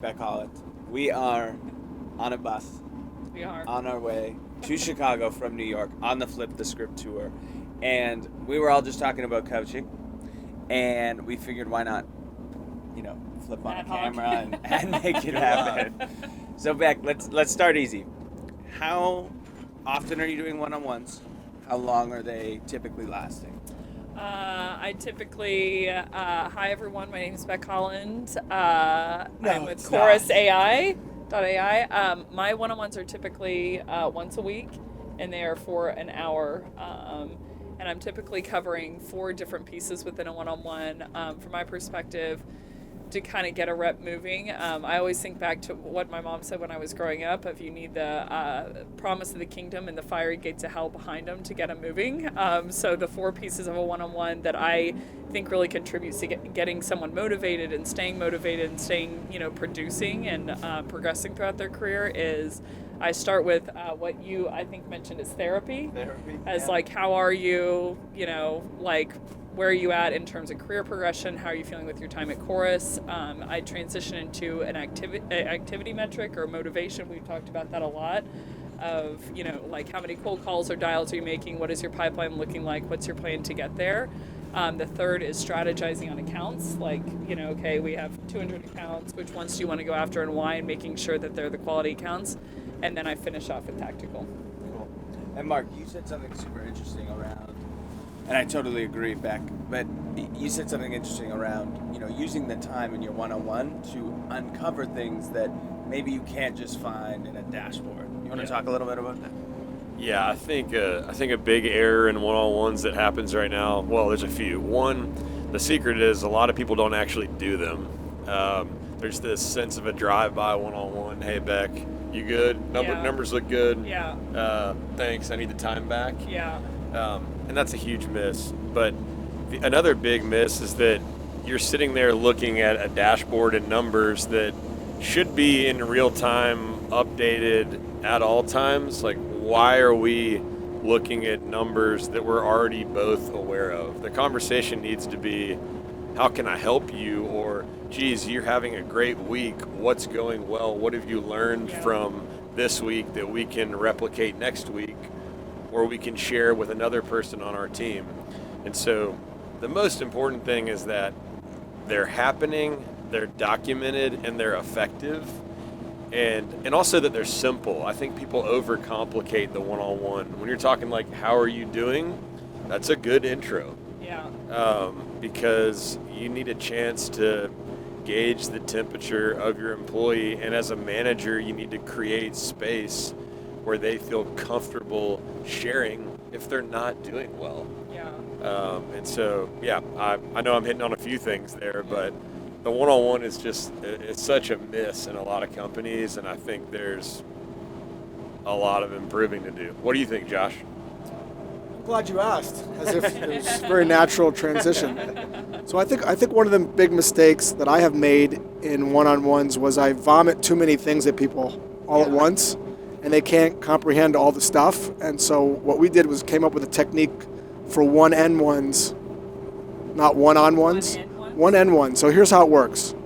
Becc Holland. We are on a bus We are. on our way to Chicago from New York on the Flip the Script tour. And we were all just talking about coaching. And we figured why not, flip on Ad a hoc. camera and make it happen. So Becc, let's start easy. How often are you doing one-on-ones? How long are they typically lasting? I typically, hi everyone, my name is Becc Holland. I'm with it's Chorus not. AI.ai. My one-on-ones are typically once a week, and they are for an hour. And I'm typically covering 4 different pieces within a one-on-one. From my perspective, to kind of get a rep moving. I always think back to what my mom said when I was growing up. If you need the promise of the kingdom and the fiery gates of hell behind them to get them moving. So the 4 pieces of a one-on-one that I think really contributes to getting someone motivated and staying producing and progressing throughout their career is I start with what you, I think, mentioned as therapy. As yeah. like, how are you, where are you at in terms of career progression? How are you feeling with your time at Chorus? I transition into an activity metric or motivation. We've talked about that a lot of, how many cold calls or dials are you making? What is your pipeline looking like? What's your plan to get there? The third is strategizing on accounts. Okay, we have 200 accounts. Which ones do you want to go after and why? And making sure that they're the quality accounts. And then I finish off with tactical. Cool. And Mark, you said something super interesting around, and I totally agree, Becc, but you said something interesting around, using the time in your one-on-one to uncover things that maybe you can't just find in a dashboard. You want to talk a little bit about that? Yeah, I think a big error in one-on-ones that happens right now, well, there's a few. One, the secret is a lot of people don't actually do them. There's this sense of a drive-by one-on-one. Hey, Becc, you good? Yeah. Numbers look good. Yeah. Thanks, I need the time back. Yeah. And that's a huge miss. But another big miss is that you're sitting there looking at a dashboard and numbers that should be in real time updated at all times. Like, why are we looking at numbers that we're already both aware of? The conversation needs to be, how can I help you? Or, geez, you're having a great week. What's going well? What have you learned from this week that we can replicate next week, or we can share with another person on our team? And so the most important thing is that they're happening, they're documented, and they're effective. And also that they're simple. I think people overcomplicate the one-on-one. When you're talking like, how are you doing? That's a good intro. Yeah. Because you need a chance to gauge the temperature of your employee. And as a manager, you need to create space where they feel comfortable sharing if they're not doing well. Yeah. And so, I know I'm hitting on a few things there, but the one-on-one is it's such a miss in a lot of companies, and I think there's a lot of improving to do. What do you think, Josh? I'm glad you asked, as if it was a very natural transition. So I think one of the big mistakes that I have made in one-on-ones was I vomit too many things at people all at once, and they can't comprehend all the stuff. And so what we did was came up with a technique for one-on-ones, not one-on-ones. One-on-one. So here's how it works.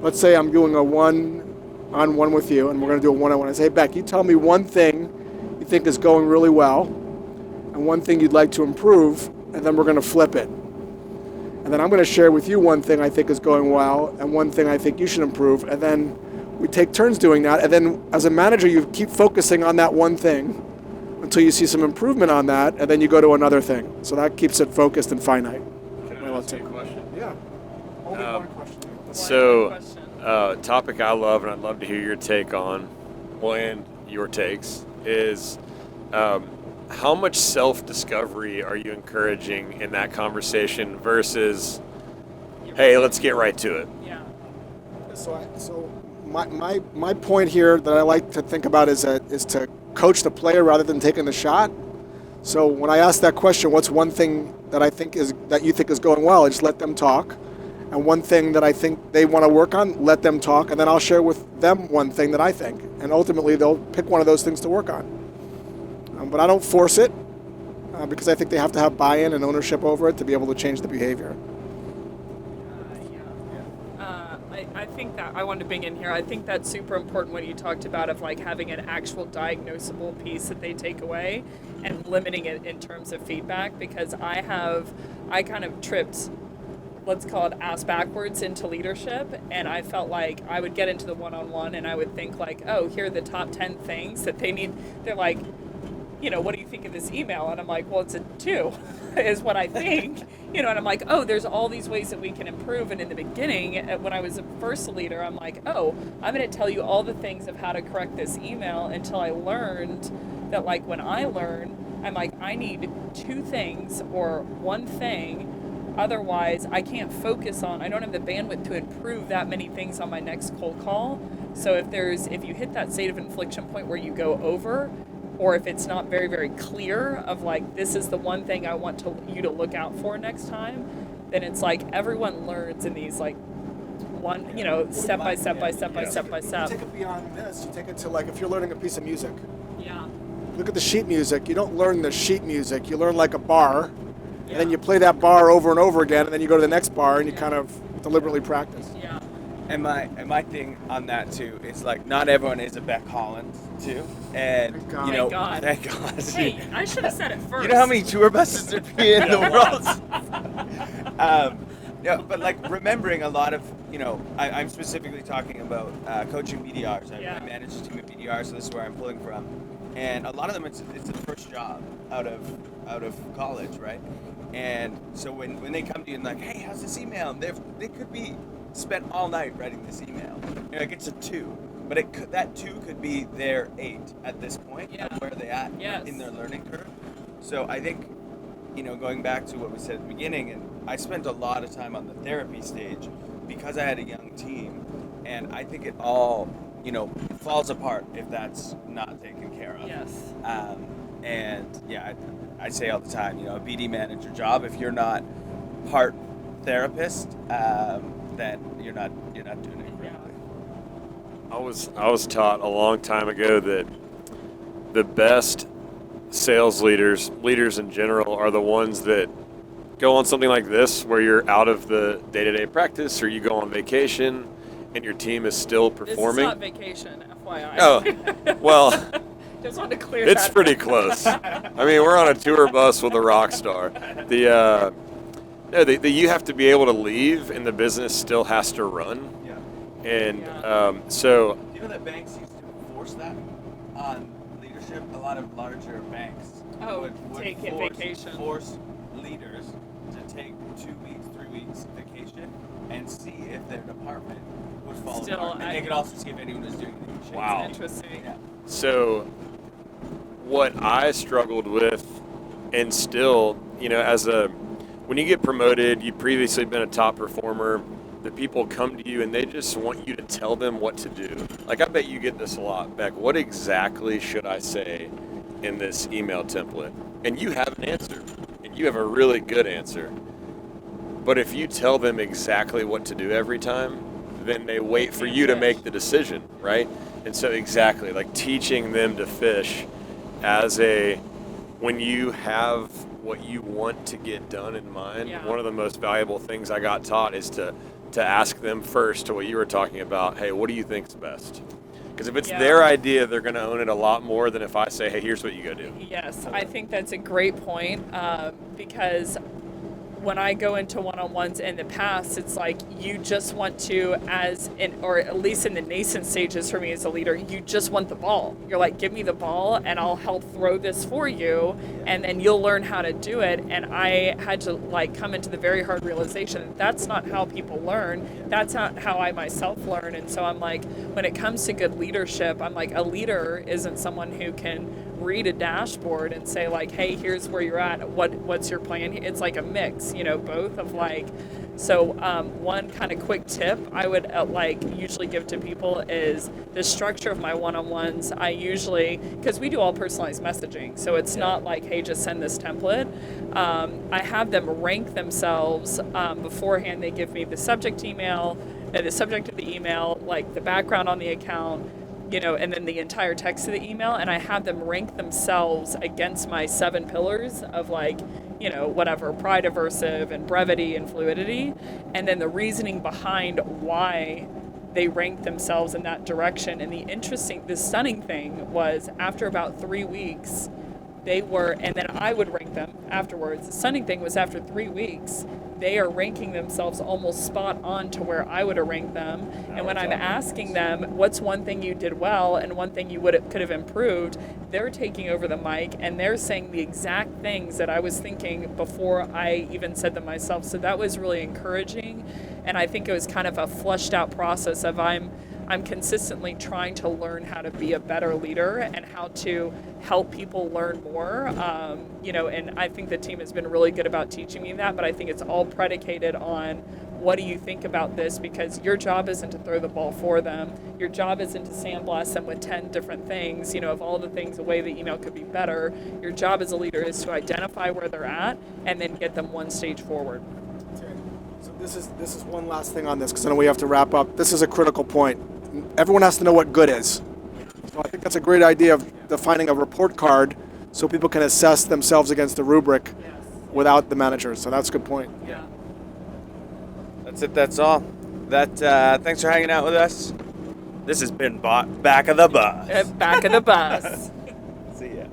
Let's say I'm doing a one-on-one with you, and we're going to do a one-on-one. I say, Becc, you tell me one thing you think is going really well, and one thing you'd like to improve, and then we're going to flip it. And then I'm going to share with you one thing I think is going well, and one thing I think you should improve, and then we take turns doing that, and then as a manager, you keep focusing on that one thing until you see some improvement on that, and then you go to another thing. So that keeps it focused and finite. Can I ask you a question? Yeah. Only one question. So, topic I love, and I'd love to hear your take on, and your takes, is how much self-discovery are you encouraging in that conversation versus, hey, let's get right to it? Yeah. So my point here that I like to think about is to coach the player rather than taking the shot. So when I ask that question, what's one thing that you think is going well? I just let them talk. And one thing that I think they want to work on, let them talk, and then I'll share with them one thing that I think. And ultimately, they'll pick one of those things to work on. But I don't force it because I think they have to have buy-in and ownership over it to be able to change the behavior. I think that I wanted to bring in here. I think that's super important when you talked about of like having an actual diagnosable piece that they take away and limiting it in terms of feedback, because I kind of tripped, let's call it ass backwards into leadership, and I felt like I would get into the one-on-one and I would think like, oh, here are the top 10 things that they need. They're like, what do you think of this email? And I'm like, well, it's a 2 is what I think, and I'm like, oh, there's all these ways that we can improve. And in the beginning, when I was a first leader, I'm like, oh, I'm going to tell you all the things of how to correct this email, until I learned that, like, when I learn, I'm like, I need 2 things or 1 thing. Otherwise, I can't focus on, I don't have the bandwidth to improve that many things on my next cold call. So if you hit that state of inflection point where you go over, or if it's not very, very clear of like, this is the one thing I want you to look out for next time, then it's like everyone learns in these like one, step by step by step by step by step. You take it beyond this. You take it to like if you're learning a piece of music. Yeah. Look at the sheet music. You don't learn the sheet music. You learn like a bar, and then you play that bar over and over again, and then you go to the next bar and you kind of deliberately practice. Yeah. And my thing on that too is like, not everyone is a Becc Holland too, and Thank God. Thank God. thank God. Hey, I should have said it first. You know how many tour buses there'd be in the world? But like remembering a lot of, I'm specifically talking about coaching BDRs. I manage a team of BDRs, so this is where I'm pulling from. And a lot of them, it's the first job out of college, right? And so when they come to you and like, hey, how's this email? And they could be spent all night writing this email. Like it's a 2, but that 2 could be their 8 at this point of where they at in their learning curve. So I think, going back to what we said at the beginning, and I spent a lot of time on the therapy stage because I had a young team, and I think it all, falls apart if that's not taken care of. Yes. I say all the time, a BD manager job, if you're not part therapist, then you're not doing it correctly. I was taught a long time ago that the best sales leaders in general, are the ones that go on something like this, where you're out of the day-to-day practice, or you go on vacation and your team is still performing. This is not vacation, FYI. Oh, well, just wanted to clear it's that pretty up. close. I mean, we're on a tour bus with a rock star. You have to be able to leave, and the business still has to run. Yeah. And so. You know that banks used to force that on leadership? A lot of larger banks would take a vacation. Force leaders to take 2 weeks, 3 weeks vacation and see if their department would fall apart. And they could also see if anyone was doing anything. Wow. Interesting. Yeah. So what I struggled with, and still, when you get promoted, you've previously been a top performer, the people come to you and they just want you to tell them what to do. Like, I bet you get this a lot, Becc. What exactly should I say in this email template? And you have an answer, and you have a really good answer. But if you tell them exactly what to do every time, then they wait for you to make the decision, right? And so exactly, like teaching them to fish when you have what you want to get done in mind, one of the most valuable things I got taught is to ask them first, to what you were talking about, hey, what do you think's best? Because if it's their idea, they're going to own it a lot more than if I say, hey, here's what you go do. Yes, I think that's a great point, because when I go into one-on-ones in the past, it's like you just want to, or at least in the nascent stages for me as a leader, you just want the ball. You're like, give me the ball and I'll help throw this for you, and then you'll learn how to do it. And I had to come into the very hard realization that's not how people learn. That's not how I myself learn. And so I'm like, when it comes to good leadership, I'm like, a leader isn't someone who can read a dashboard and say like, hey, here's where you're at, what's your plan. It's like a mix, both of one kind of quick tip I would usually give to people is the structure of my one-on-ones. I usually, because we do all personalized messaging, so it's not like, hey, just send this template. I have them rank themselves beforehand. They give me the subject email, the subject of the email, like the background on the account, and then the entire text of the email, and I have them rank themselves against my 7 pillars of pride, aversive, and brevity and fluidity, and then the reasoning behind why they ranked themselves in that direction. And the stunning thing was after about 3 weeks, they were, and then I would rank them afterwards. The stunning thing was after 3 weeks, they are ranking themselves almost spot on to where I would have ranked them. And when I'm asking them, what's one thing you did well and one thing you could have improved, they're taking over the mic and they're saying the exact things that I was thinking before I even said them myself. So that was really encouraging. And I think it was kind of a fleshed out process of I'm consistently trying to learn how to be a better leader and how to help people learn more. And I think the team has been really good about teaching me that, but I think it's all predicated on what do you think about this, because your job isn't to throw the ball for them. Your job isn't to sandblast them with 10 different things, of all the things, the way the email could be better. Your job as a leader is to identify where they're at and then get them one stage forward. So this is one last thing on this, because I know we have to wrap up. This is a critical point. Everyone has to know what good is. So I think that's a great idea of defining a report card so people can assess themselves against the rubric without the manager. So that's a good point. Yeah. That's it. That's all. Thanks for hanging out with us. This has been Back of the Bus. Back of the bus. See ya.